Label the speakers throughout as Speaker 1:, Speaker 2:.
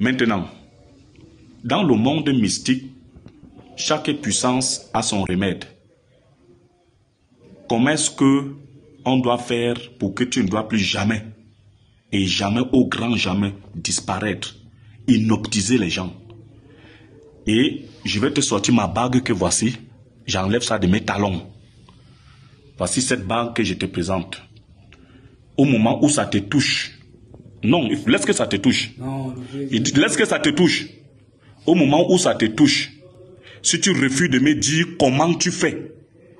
Speaker 1: Maintenant, dans le monde mystique, chaque puissance a son remède. Comment est-ce que on doit faire pour que tu ne dois plus jamais, et jamais au grand jamais, disparaître, hypnotiser les gens? Et je vais te sortir ma bague que voici. J'enlève ça de mes talons. Voici cette bague que je te présente. Au moment où ça te touche. Non, laisse que ça te touche. Non, laisse que ça te touche. Au moment où ça te touche, si tu refuses de me dire comment tu fais,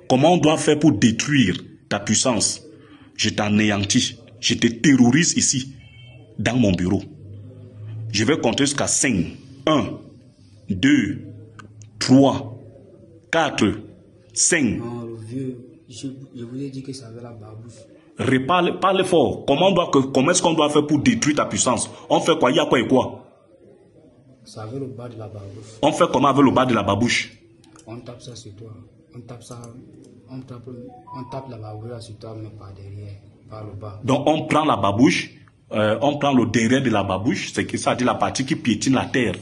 Speaker 1: comment on doit faire pour détruire ta puissance, je t'anéantis, je te terrorise ici, dans mon bureau. Je vais compter jusqu'à 5. 1, 2, 3, 4, 5.
Speaker 2: Non, le vieux, je vous ai dit que ça avait la barbouche.
Speaker 1: Parle fort. Comment est-ce qu'on doit faire pour détruire ta puissance? On fait quoi? Il y a quoi et quoi?
Speaker 2: Ça avait le bas de la barbouche.
Speaker 1: On fait comment avec le bas de la babouche?
Speaker 2: On tape ça sur toi. On tape ça. On tape la barbouche sur toi, mais par derrière, par le bas.
Speaker 1: Donc on prend la babouche, on prend le derrière de la babouche, c'est que ça dit la partie qui piétine la terre.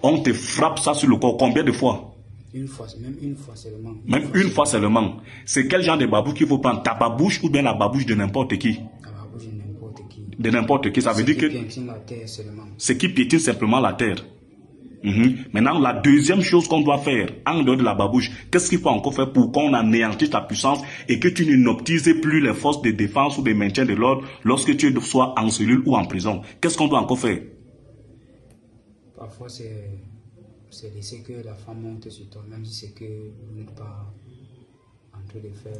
Speaker 1: On te frappe ça sur le corps combien de fois?
Speaker 2: Une fois, même une fois seulement.
Speaker 1: Même une fois seulement. C'est quel genre de babouche qu'il faut prendre? Ta babouche ou bien la babouche de n'importe qui?
Speaker 2: La babouche de n'importe qui.
Speaker 1: De n'importe qui, ça veut dire que... C'est qui piétine simplement la terre. Maintenant, la deuxième chose qu'on doit faire, en dehors de la babouche, qu'est-ce qu'il faut encore faire pour qu'on anéantisse ta puissance et que tu n'inoptises plus les forces de défense ou de maintien de l'ordre lorsque tu sois en cellule ou en prison? Qu'est-ce qu'on doit encore faire?
Speaker 2: Parfois, c'est laisser que la femme monte sur toi, même si c'est que vous n'êtes pas en train de faire...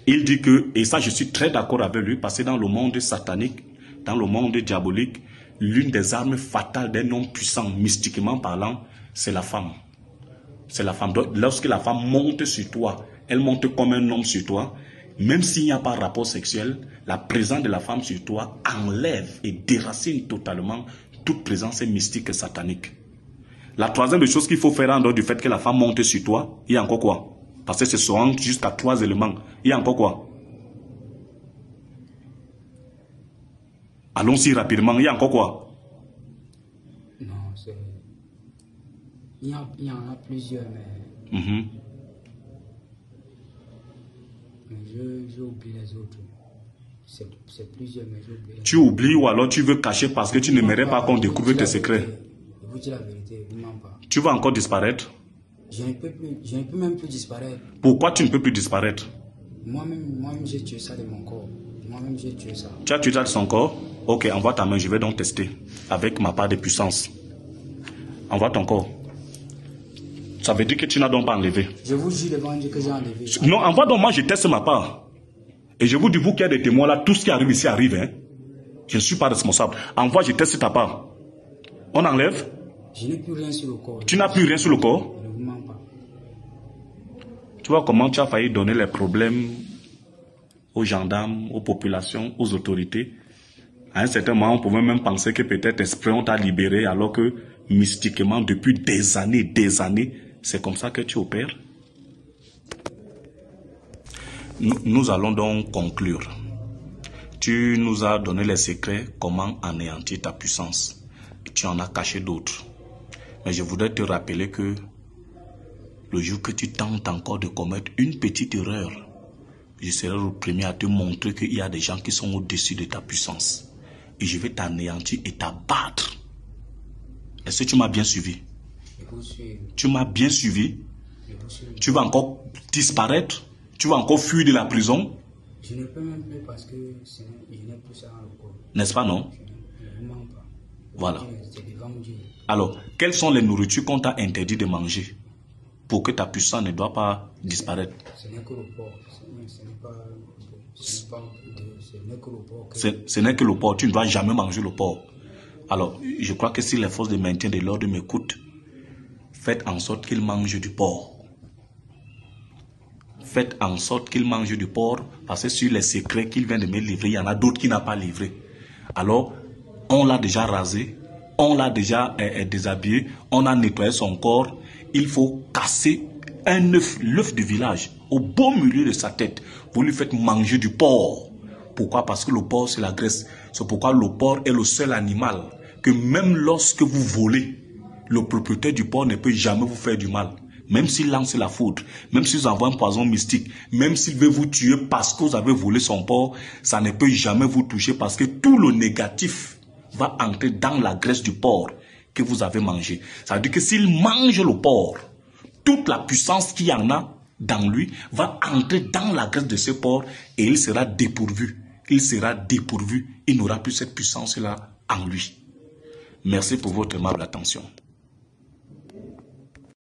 Speaker 1: Il dit que, et ça je suis très d'accord avec lui, parce que dans le monde satanique, dans le monde diabolique, l'une des armes fatales d'un homme puissant, mystiquement parlant, c'est la femme. C'est la femme. Donc, lorsque la femme monte sur toi, elle monte comme un homme sur toi, même s'il n'y a pas de rapport sexuel, la présence de la femme sur toi enlève et déracine totalement toute présence mystique et satanique. La troisième des choses qu'il faut faire en dehors du fait que la femme monte sur toi, il y a encore quoi? Parce que ce sont jusqu'à 3 éléments. Il y a encore quoi? Allons-y rapidement. Il y a encore quoi?
Speaker 2: Non, c'est... Il y en a plusieurs, mais... Mais j'ai oublié les autres. C'est plusieurs, mais j'ai oublié.
Speaker 1: Tu oublies ou alors tu veux cacher parce que tu n'aimerais pas qu'on découvre tes secrets?
Speaker 2: Je vous dis la vérité, je ne mens pas.
Speaker 1: Tu vas encore disparaître?
Speaker 2: Je ne peux même plus disparaître.
Speaker 1: Pourquoi tu ne peux plus disparaître?
Speaker 2: Moi-même, j'ai tué ça de mon corps. Moi-même, j'ai tué ça.
Speaker 1: Tu as tué ça de son corps? Ok, envoie ta main, je vais donc tester. Avec ma part de puissance. Envoie ton corps. Ça veut dire que tu n'as donc pas enlevé.
Speaker 2: Je vous dis devant Dieu que j'ai enlevé.
Speaker 1: Non, envoie donc, moi je teste ma part. Et je vous dis, vous qui êtes des témoins là, tout ce qui arrive ici arrive. Hein? Je ne suis pas responsable. Envoie, je teste ta part. On enlève?
Speaker 2: Je n'ai plus rien sur le corps.
Speaker 1: Tu n'as plus rien sur le corps?
Speaker 2: Je ne vous mens pas.
Speaker 1: Tu vois comment tu as failli donner les problèmes aux gendarmes, aux populations, aux autorités. À un certain moment, on pouvait même penser que peut-être esprit on t'a libéré alors que mystiquement, depuis des années, c'est comme ça que tu opères. Nous allons donc conclure. Tu nous as donné les secrets, comment anéantir ta puissance. Tu en as caché d'autres. Mais je voudrais te rappeler que le jour que tu tentes encore de commettre une petite erreur, je serai le premier à te montrer qu'il y a des gens qui sont au-dessus de ta puissance. Et je vais t'anéantir et t'abattre. Est-ce que tu m'as bien suivi? Tu m'as bien suivi? Tu vas encore disparaître? Tu vas encore fuir de la prison?
Speaker 2: Je ne peux même plus parce que je n'ai plus ça dans le corps.
Speaker 1: N'est-ce pas, non?
Speaker 2: Je ne mens pas.
Speaker 1: Voilà. Alors, quelles sont les nourritures qu'on t'a interdit de manger pour que ta puissance ne doit pas disparaître?
Speaker 2: Ce n'est que le porc.
Speaker 1: Ce n'est que le porc. Tu ne dois jamais manger le porc. Alors, je crois que si les forces de maintien de l'ordre m'écoutent, faites en sorte qu'ils mangent du porc. Faites en sorte qu'ils mangent du porc, parce que sur les secrets qu'il vient de me livrer, il y en a d'autres qui n'ont pas livré. Alors, on l'a déjà rasé, on l'a déjà déshabillé, on a nettoyé son corps. Il faut casser un œuf, l'œuf du village, au beau milieu de sa tête. Vous lui faites manger du porc. Pourquoi? Parce que le porc, c'est la graisse. C'est pourquoi le porc est le seul animal que même lorsque vous volez, le propriétaire du porc ne peut jamais vous faire du mal. Même s'il lance la foudre, même s'il envoie un poison mystique, même s'il veut vous tuer parce que vous avez volé son porc, ça ne peut jamais vous toucher parce que tout le négatif va entrer dans la graisse du porc que vous avez mangé. Ça veut dire que s'il mange le porc, toute la puissance qu'il y en a dans lui va entrer dans la graisse de ce porc et il sera dépourvu. Il sera dépourvu. Il n'aura plus cette puissance-là en lui. Merci pour votre aimable attention.